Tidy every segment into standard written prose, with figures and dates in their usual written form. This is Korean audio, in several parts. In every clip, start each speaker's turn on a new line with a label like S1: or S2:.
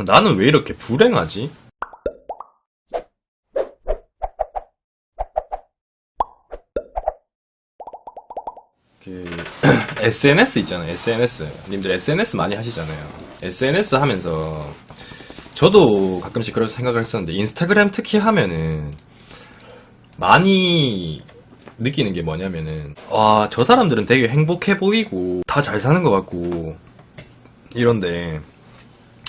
S1: 나는 왜 이렇게 불행하지? SNS 있잖아요. SNS. 님들 SNS 많이 하시잖아요. SNS 하면서 저도 가끔씩 그런 생각을 했었는데, 인스타그램 특히 하면은 많이 느끼는 게 뭐냐면은, 와, 저 사람들은 되게 행복해 보이고 다 잘 사는 것 같고 이런데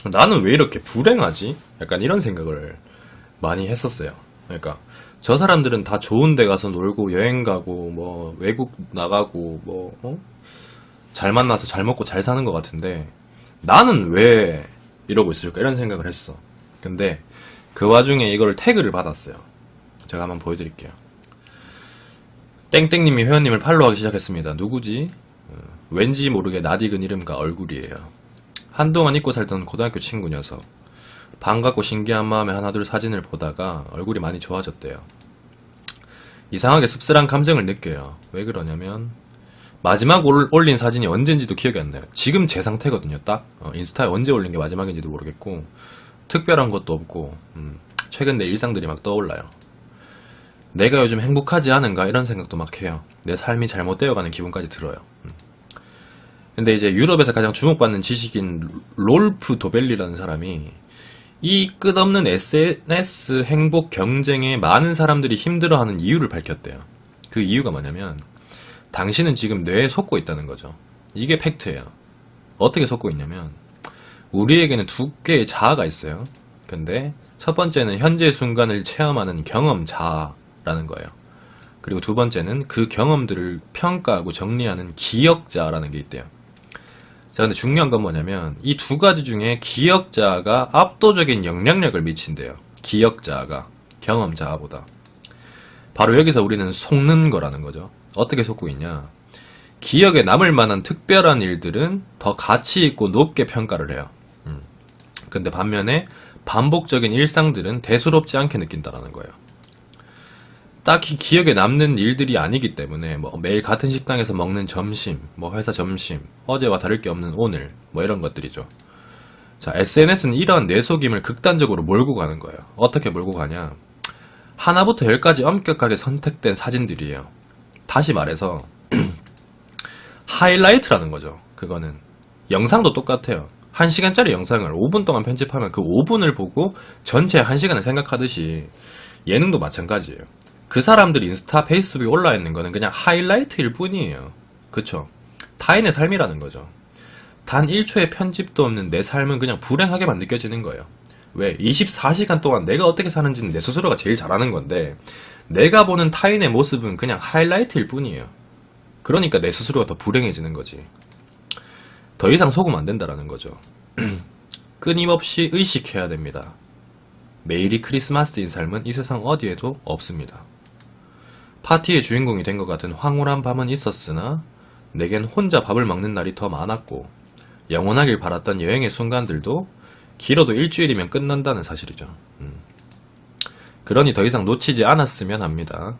S1: 나는 왜 이렇게 불행하지? 약간 이런 생각을 많이 했었어요. 그러니까 저 사람들은 다 좋은 데 가서 놀고 여행 가고 뭐 외국 나가고 뭐 잘 만나서 잘 먹고 잘 사는 것 같은데 나는 왜 이러고 있을까 이런 생각을 했어. 근데 그 와중에 이걸 태그를 받았어요. 제가 한번 보여드릴게요. 땡땡님이 회원님을 팔로우하기 시작했습니다. 누구지? 왠지 모르게 낯익은 이름과 얼굴이에요. 한동안 잊고 살던 고등학교 친구 녀석. 반갑고 신기한 마음에 하나둘 사진을 보다가 얼굴이 많이 좋아졌대요. 이상하게 씁쓸한 감정을 느껴요. 왜 그러냐면 마지막 올린 사진이 언젠지도 기억이 안 나요. 지금 제 상태거든요. 딱 인스타에 언제 올린 게 마지막인지도 모르겠고 특별한 것도 없고 최근 내 일상들이 막 떠올라요. 내가 요즘 행복하지 않은가 이런 생각도 막 해요. 내 삶이 잘못되어가는 기분까지 들어요. 근데 이제 유럽에서 가장 주목받는 지식인 롤프 도벨리라는 사람이 이 끝없는 SNS 행복 경쟁에 많은 사람들이 힘들어하는 이유를 밝혔대요. 그 이유가 뭐냐면 당신은 지금 뇌에 속고 있다는 거죠. 이게 팩트예요. 어떻게 속고 있냐면 우리에게는 두 개의 자아가 있어요. 근데 첫 번째는 현재 순간을 체험하는 경험 자아라는 거예요. 그리고 두 번째는 그 경험들을 평가하고 정리하는 기억자라는 게 있대요. 자, 근데 중요한 건 뭐냐면 이 두 가지 중에 기억자가 압도적인 영향력을 미친대요. 기억자가 경험자보다. 바로 여기서 우리는 속는 거라는 거죠. 어떻게 속고 있냐? 기억에 남을 만한 특별한 일들은 더 가치 있고 높게 평가를 해요. 근데 반면에 반복적인 일상들은 대수롭지 않게 느낀다라는 거예요. 딱히 기억에 남는 일들이 아니기 때문에 뭐 매일 같은 식당에서 먹는 점심, 뭐 회사 점심, 어제와 다를 게 없는 오늘, 뭐 이런 것들이죠. 자, SNS는 이러한 뇌속임을 극단적으로 몰고 가는 거예요. 어떻게 몰고 가냐? 하나부터 10까지 엄격하게 선택된 사진들이에요. 다시 말해서 하이라이트라는 거죠. 그거는 영상도 똑같아요. 1시간짜리 영상을 5분 동안 편집하면 그 5분을 보고 전체 1시간을 생각하듯이 예능도 마찬가지예요. 그 사람들 인스타, 페이스북에 올라 있는 거는 그냥 하이라이트일 뿐이에요. 그쵸? 타인의 삶이라는 거죠. 단 1초의 편집도 없는 내 삶은 그냥 불행하게만 느껴지는 거예요. 왜? 24시간 동안 내가 어떻게 사는지는 내 스스로가 제일 잘하는 건데 내가 보는 타인의 모습은 그냥 하이라이트일 뿐이에요. 그러니까 내 스스로가 더 불행해지는 거지. 더 이상 속으면 안 된다라는 거죠. 끊임없이 의식해야 됩니다. 매일이 크리스마스인 삶은 이 세상 어디에도 없습니다. 파티의 주인공이 된 것 같은 황홀한 밤은 있었으나 내겐 혼자 밥을 먹는 날이 더 많았고 영원하길 바랐던 여행의 순간들도 길어도 일주일이면 끝난다는 사실이죠. 그러니 더 이상 놓치지 않았으면 합니다.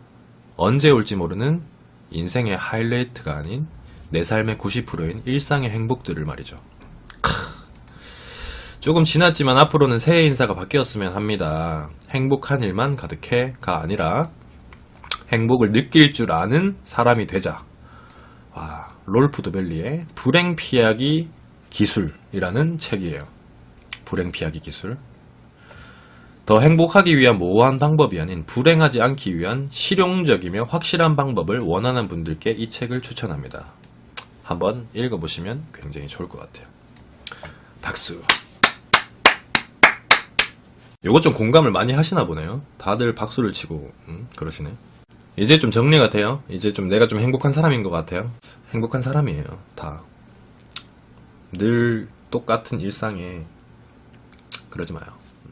S1: 언제 올지 모르는 인생의 하이라이트가 아닌 내 삶의 90%인 일상의 행복들을 말이죠. 조금 지났지만 앞으로는 새해 인사가 바뀌었으면 합니다. 행복한 일만 가득해가 아니라 행복을 느낄 줄 아는 사람이 되자. 와, 롤프 도벨리의 불행 피하기 기술이라는 책이에요. 불행 피하기 기술. 더 행복하기 위한 모호한 방법이 아닌 불행하지 않기 위한 실용적이며 확실한 방법을 원하는 분들께 이 책을 추천합니다. 한번 읽어보시면 굉장히 좋을 것 같아요. 박수. 요거 좀 공감을 많이 하시나 보네요. 다들 박수를 치고 그러시네. 이제 좀 정리가 돼요. 이제 좀 내가 좀 행복한 사람인 것 같아요. 행복한 사람이에요. 다. 늘 똑같은 일상에 그러지 마요.